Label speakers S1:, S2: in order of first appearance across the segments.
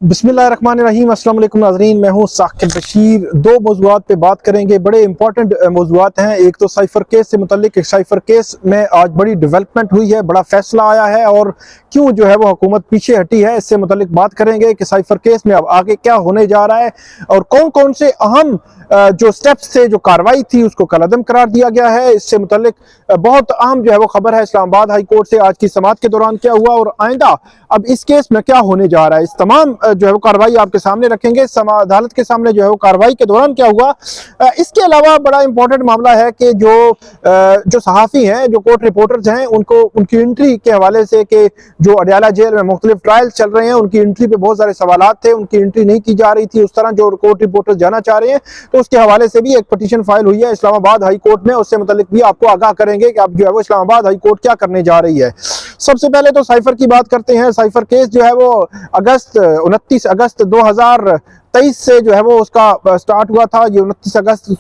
S1: बिस्मिल्लाहिर्रहमानिर्रहीम। अस्सलाम वालेकुम नाज़रीन, मैं हूँ साकिब बशीर। दो मौज़ूआत पे बात करेंगे, बड़े इंपॉर्टेंट मौज़ूआत हैं। एक तो साइफर केस से मुतल्लिक, एक साइफर केस में आज बड़ी डेवलपमेंट हुई है, बड़ा फैसला आया है और क्यों जो है वो हुकूमत पीछे हटी है, इससे मुतल्लिक बात करेंगे कि साइफर केस में अब आगे क्या होने जा रहा है और कौन कौन से अहम जो स्टेप्स थे, जो कार्रवाई थी, उसको कलअदम करार दिया गया है। इससे मुतल्लिक बहुत अहम जो है वो खबर है इस्लामाबाद हाई कोर्ट से आज की समाअत के दौरान क्या हुआ और आइंदा अब इस केस में क्या होने जा रहा है। इस तमाम जो है वो कार्रवाई आपके सामने रखेंगे, अदालत के सामने जो है वो कार्रवाई के दौरान क्या हुआ। इसके अलावा बड़ा इंपॉर्टेंट मामला है कि जो सहाफ़ी हैं, जो कोर्ट रिपोर्टर्स हैं, उनको उनकी एंट्री के हवाले से कि जो अडयाला जेल में मुख्तलिफ ट्रायल्स चल रहे हैं, उनकी एंट्री पे बहुत सारे सवालात थे, उनकी एंट्री नहीं की जा रही थी उस तरह जो कोर्ट रिपोर्टर्स जाना चाह रहे हैं। तो उसके हवाले से भी एक पटिशन फाइल हुई है इस्लामाबाद हाई कोर्ट में, उससे मुतल्लिक भी आपको आगाह करेंगे कि अब जो है वो इस्लामाबाद हाई कोर्ट क्या करने जा रही है। सबसे पहले तो साइफर की बात करते हैं। साइफर केस जो है वो 29 अगस्त 2023 से जो है वो उसका स्टार्ट हुआ था। ये 29 अगस्त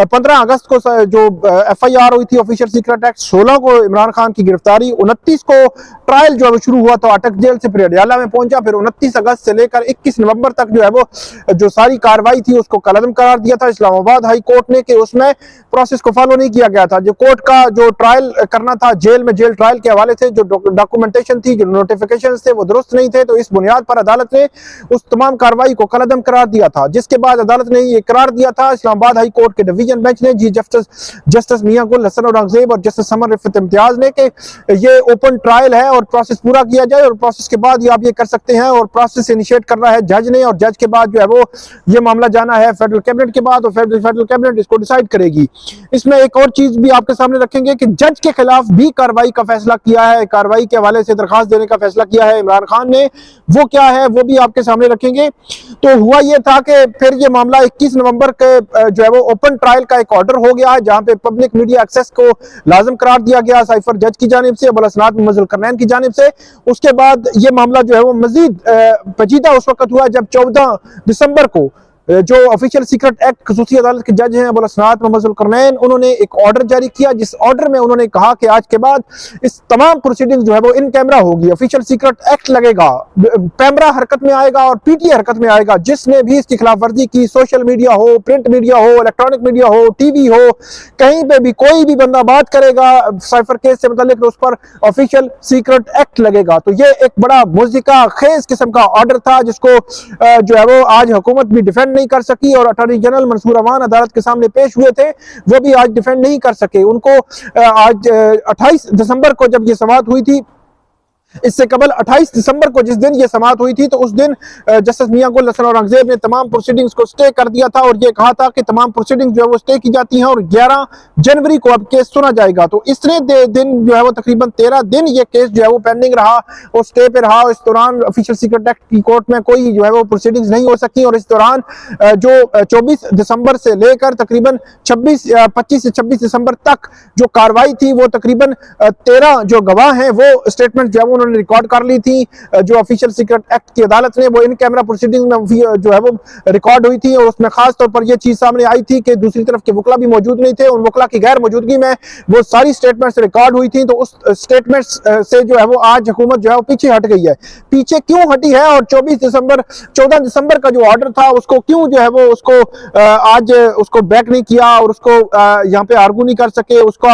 S1: 15 अगस्त को जो FIR हुई थी, ऑफिशियल सीक्रेट एक्ट, 16 को इमरान खान की गिरफ्तारी, 29 को ट्रायल जो है वो शुरू हुआ तो अटक जेल से फिर अडयाला में पहुंचा, फिर 29 अगस्त से लेकर 21 नवंबर तक जो है वो जो सारी कार्रवाई थी उसको कलअदम करार दिया था इस्लामाबाद हाई कोर्ट ने कि उसमें प्रोसेस को फॉलो नहीं किया गया था। जो कोर्ट का जो ट्रायल करना था जेल में, जेल ट्रायल के हवाले से जो डॉक्यूमेंटेशन थी, जो नोटिफिकेशन थे, वो दुरुस्त नहीं थे। तो इस बुनियाद पर अदालत ने उस तमाम कार्रवाई को कलअदम करार दिया था, जिसके बाद अदालत ने ये करार दिया था इस्लामाबाद हाई कोर्ट के डिवीजन बेंच ने, जस्टिस मियां गुल हसन औरंगजेब और जस्टिस समर रिफत इम्तियाज ने, कि ये ओपन ट्रायल है और प्रोसेस पूरा किया जाए और प्रोसेस के बाद ये आप ये कर सकते हैं। और प्रोसेस इनिशिएट कर रहा है जज ने और जज के बाद जो है वो ये मामला जाना है फेडरल कैबिनेट के बाद और फेडरल कैबिनेट इसको डिसाइड करेगी। इसमें एक और चीज भी आपके सामने रखेंगे कि जज के खिलाफ भी कार्रवाई का फैसला किया है, कार्रवाई के हवाले से दरखास्त देने का फैसला किया है इमरान खान ने। वो क्या है वो भी आपके सामने रखेंगे। तो हुआ ये था कि फिर ये मामला 21 नवंबर के जो है वो ओपन ट्रायल का एक ऑर्डर हो गया है, जहां पे पब्लिक मीडिया एक्सेस को लाजम करार दिया गया साइफर जज की जानिब से, अबुल-असनाद मुअज़्ज़ल करनैन की जानिब से। उसके बाद ये मामला जो है वो मजीद पेचीदा उस वक्त हुआ जब 14 दिसंबर को जो ऑफिशियल सीक्रेट एक्ट खसूसी अदालत के जज हैं अबुल-असनाद मुअज़्ज़ल करनैन, उन्होंने एक ऑर्डर जारी किया, जिस ऑर्डर में उन्होंने कहा कि आज के बाद इस तमाम प्रोसीडिंग जो है वो इन कैमरा होगी, ऑफिशियल सीक्रेट एक्ट लगेगा, कैमरा हरकत में आएगा और PTA हरकत में आएगा। जिसने भी इसकी खिलाफ वर्जी की, सोशल मीडिया हो, प्रिंट मीडिया हो, इलेक्ट्रॉनिक मीडिया हो, TV हो, कहीं पे भी कोई भी बंदा बात करेगा साइफर केस से मुतल्लिक तो उस पर ऑफिशियल सीक्रेट एक्ट लगेगा। तो ये एक बड़ा मुज़िका खेज किस्म का ऑर्डर था, जिसको जो है वो आज हुकूमत भी डिफेंड नहीं कर सकी और अटॉर्नी जनरल मंसूर अमान अदालत के सामने पेश हुए थे, वो भी आज डिफेंड नहीं कर सके। उनको आज 28 दिसंबर को जब ये समाअत हुई थी, इससे कबल 28 दिसंबर को जिस दिन ये समाअत हुई थी, तो उस दिन जस्टिस मियां गुल हसन औरंगजेब ने तमाम प्रोसीडिंग्स को स्टे कर दिया था और ये कहा था कि तमाम प्रोसीडिंग्स जो है वो स्टे की जाती हैं और 11 जनवरी को अब केस सुना जाएगा। तो इतने दिन जो है वो तकरीबन 13 दिन ये केस जो है वो पेंडिंग रहा और स्टे पे रहा। इस दौरान ऑफिशियल सीक्रेट एक्ट की कोर्ट में कोई जो है वो प्रोसीडिंग्स नहीं हो सकी और इस दौरान जो 24 दिसंबर से लेकर तकरीबन 25 से 26 दिसंबर तक जो कार्रवाई थी, वो तकरीबन 13 जो गवाह हैं वो स्टेटमेंट जो है उन्होंने रिकॉर्ड कर ली थी। जो ऑफिशियल सीक्रेट एक्ट की अदालत ने, वो इन कैमरा प्रोसीडिंग में जो है वो रिकॉर्ड हुई थी और उसमें खास तौर पर यह चीज सामने आई थी कि दूसरी तरफ के वकला भी मौजूद नहीं थे। उन वकला की गैर मौजूदगी में वो सारी स्टेटमेंट्स रिकॉर्ड हुई थी। तो उस स्टेटमेंट्स से जो है वो आज हुकूमत जो है वो पीछे हट गई है। पीछे क्यों हटी है और 14 दिसंबर का जो ऑर्डर था उसको क्यों जो है वो उसको आज उसको बैक नहीं किया और उसको यहाँ पे आर्गू नहीं कर सके, उसको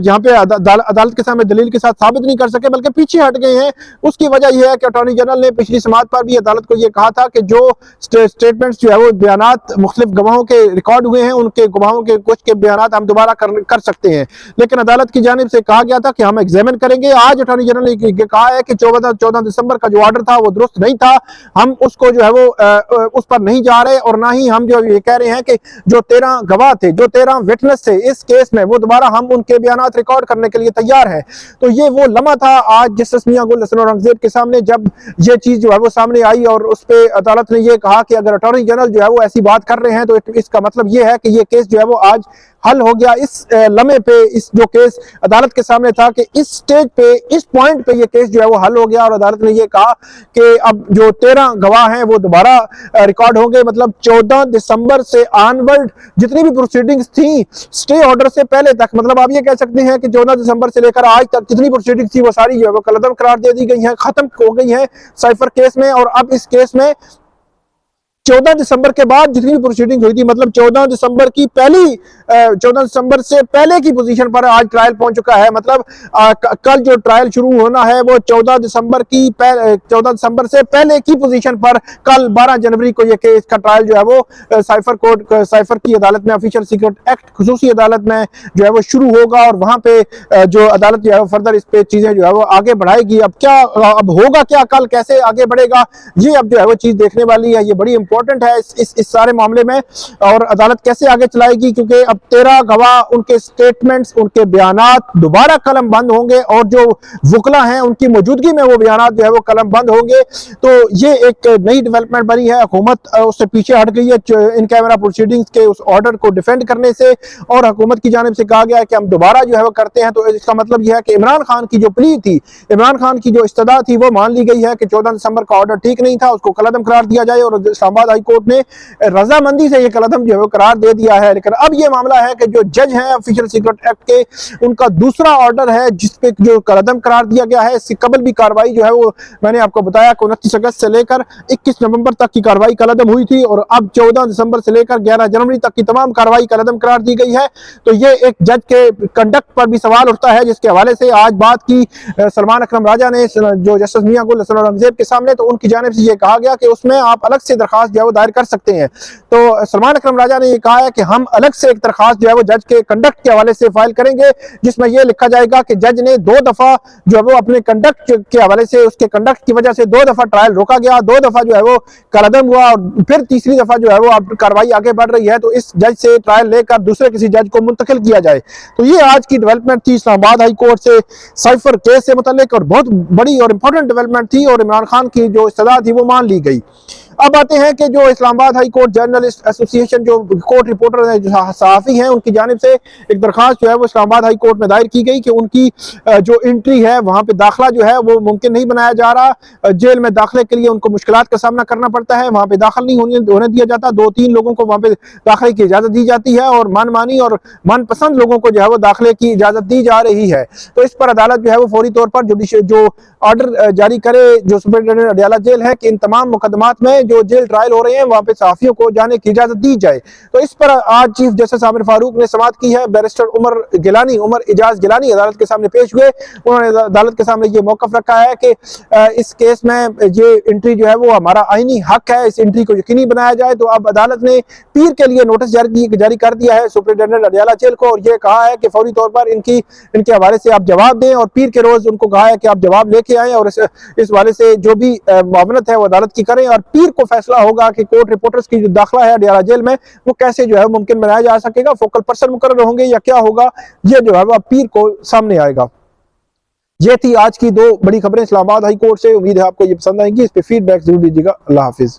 S1: यहाँ पे अदालत के सामने दलील के साथ साबित नहीं कर सके, बल्कि पीछे हट गए हैं। उसकी वजह यह है कि अटॉर्नी जनरल ने पिछली समाअत पर भी अदालत को यह कहा था कि जो स्टेटमेंट्स जो है वो बयानात मुख्तलिफ गवाहों के रिकॉर्ड हुए हैं, उनके गवाहों के कुछ के बयानात हम दोबारा कर सकते हैं, लेकिन अदालत की जानिब से कहा गया था कि हम एग्जामिन करेंगे। आज अटॉर्नी जनरल ने कहा है कि 14 दिसंबर का जो ऑर्डर था वो दुरुस्त नहीं था, हम उसको जो है वो उस पर नहीं जा रहे और ना ही हम जो ये कह रहे हैं कि जो 13 गवाह थे, जो 13 विटनेस थे इस केस में, वो दोबारा हम उनके बयानात रिकॉर्ड करने के लिए तैयार हैं। तो ये वो लम्हा था आज जस्टिस मियां गुल हसन औरंगजेब के सामने जब ये चीज जो है वो सामने आई और उस पे अदालत ने ये कहा कि अगर अटॉर्नी जनरल जो है वो ऐसी बात कर रहे हैं तो इसका मतलब ये है कि ये केस जो है वो आज हल हो गया। इस लम्हे पे इस जो केस अदालत के सामने था कि इस स्टेज पे, इस पॉइंट पे ये केस जो है वो हल हो गया और अदालत ने ये कहा कि अब जो 13 गवाह हैं वो दोबारा रिकॉर्ड होंगे। मतलब 14 दिसंबर से ऑनवर्ड जितनी भी प्रोसीडिंग्स थी स्टे ऑर्डर से पहले तक, मतलब आप ये कह सकते हैं कि 14 दिसंबर से लेकर आज तक जितनी प्रोसीडिंग थी वो सारी जो है वो कलअदम करार दे दी गई है, खत्म हो गई है साइफर केस में। और अब इस केस में 14 दिसंबर के बाद जितनी भी प्रोसीडिंग हुई थी, मतलब 14 दिसंबर की पहली 14 दिसंबर से पहले की पोजीशन पर आज ट्रायल पहुंच चुका है। मतलब कल जो ट्रायल शुरू होना है वो 14 दिसंबर से पहले की पोजीशन पर कल 12 जनवरी को ये केस का ट्रायल जो है वो साइफर की अदालत में, ऑफिशियल सीक्रेट एक्ट खुसूसी अदालत में जो है वो शुरू होगा। और वहां पे जो अदालत जो है वो फर्दर इस पे चीजें जो है वो आगे बढ़ाएगी। अब होगा क्या, कल कैसे आगे बढ़ेगा, ये अब जो है वो चीज देखने वाली है। ये बड़ी इंपॉर्टेंट है इस सारे मामले में। और अदालत कैसे आगे चलाएगी, क्योंकि अब 13 गवाह, उनके स्टेटमेंट्स, उनके बयानात दोबारा कलम बंद होंगे और जो वकला हैं उनकी मौजूदगी में वो बयानात जो है वो कलम बंद होंगे। तो ये एक नई डेवलपमेंट बनी है। हुकूमत उससे पीछे हट गई है इन कैमरा प्रोसीडिंग्स के उस ऑर्डर को डिफेंड करने से, और हुकूमत की जानिब से कहा गया है कि हम दोबारा जो है वो करते हैं। तो इसका मतलब यह है कि इमरान खान की जो प्ली थी, इमरान खान की जो इस्तदा थी, वो मान ली गई है कि 14 दिसंबर का ऑर्डर ठीक नहीं था, उसको कलअदम करार दिया जाए। और इस्लामाबाद हाई कोर्ट ने रजामंदी से ये कलअदम जो है वो करार दे दिया है। लेकिन अब ये मामला है कि जो जज हैं ऑफिशियल सीक्रेट एक्ट के, उनका दूसरा ऑर्डर है जिसपे जो कलअदम करार दिया गया है। इससे कबल भी कार्रवाई जो है वो मैंने आपको बताया कि 29 अगस्त से लेकर 21 नवंबर तक की कार्रवाई कलअदम हुई थी, और अब 14 दिसंबर से लेकर 11 जनवरी तक की तमाम कार्रवाई कलअदम करार दी गई है। तो ये एक जज के कंडक्ट पर भी सवाल उठता है, जिसके हवाले से आज बात की सलमान अकरम राजा ने जो जस्टिस मियां गुल हसन औरंगजेब के सामने। तो उनकी जानिब से ये कहा गया कि उसमें आप अलग से दरखास्त जो है वो दायर कर सकते हैं। तो सलमान अकरम राजा ने ये कहा है कि हम अलग से एक दरखास्त जो है वो जज के कंडक्ट के हवाले से फाइल करेंगे, जिसमें यह लिखा जाएगा कि जज ने 2 दफा जो है वो अपने कंडक्ट के हवाले से, उसके कंडक्ट की वजह से 2 दफा ट्रायल रोका गया, 2 दफा जो है वो कलअदम हुआ, और फिर तीसरी दफा जो है वो अब कार्रवाई आगे बढ़ रही है। तो इस जज से ट्रायल लेकर दूसरे किसी जज को मुंतकिल किया जाए। तो ये आज की डेवलपमेंट थी इस्लामाबाद हाई कोर्ट से साइफर केस से मुतालिक, और बहुत बड़ी और इंपॉर्टेंट डेवलपमेंट थी, और इमरान खान की जो इस्तदा थी वो मान ली गई। अब आते हैं कि जो Islamabad high court journalist association, जो कोर्ट रिपोर्टर हैं, जो सहाफ़ी हैं, उनकी जानिब से एक दरखास्त जो है वो इस्लामाबाद हाई कोर्ट में दायर की गई कि उनकी जो एंट्री है वहाँ पे दाखिला जो है वो मुमकिन नहीं बनाया जा रहा। जेल में दाखिले के लिए उनको मुश्किलात का सामना करना पड़ता है, वहाँ पे दाखिल नहीं होने दिया जाता। 2-3 लोगों को वहाँ पे दाखिले की इजाज़त दी जाती है, और मनमानी और मनपसंद लोगों को जो है वो दाखिले की इजाज़त दी जा रही है। तो इस पर अदालत जो है वो फौरी तौर पर जुडिशियल जो ऑर्डर जारी करे, जो सुपरिटेंडेंट अडयाला जेल है, कि इन तमाम मुकदमात में जो जेल ट्रायल हो रहे हैं वहां पे सहाफियों को जाने की इजाजत दी जाए। तो इस पर आज चीफ जस्टिस आमिर फारूक ने समाअत की है। बैरिस्टर उमर इजाज गिलानी अदालत के सामने पेश हुए। उन्होंने अदालत के सामने ये मौकफ रखा है कि इस केस में ये एंट्री जो है वो हमारा आईनी हक है, इस एंट्री को यकीनी बनाया जाए। तो अब अदालत ने पीर के लिए नोटिस जारी कर दिया है सुपरिटेंडेंट अडयाला जेल को, और ये कहा है कि फौरी तौर पर इनके हवाले से आप जवाब दें, और पीर के रोज उनको कहा है कि आप जवाब लेके आए, और इस हवाले से जो भी मामलत है वो अदालत की करें। और पीर को फैसला होगा कि कोर्ट रिपोर्टर्स की जो दाखिला है अडयाला जेल में वो कैसे जो है मुमकिन बनाया जा सकेगा, फोकल पर्सन मुकर्रर होंगे या क्या होगा, ये जो है वो पीर को सामने आएगा। ये थी आज की 2 बड़ी खबरें इस्लामाबाद हाई कोर्ट से। उम्मीद है आपको ये पसंद आएंगी। इस पे फीडबैक जरूर दीजिएगा। अल्लाह हाफिज।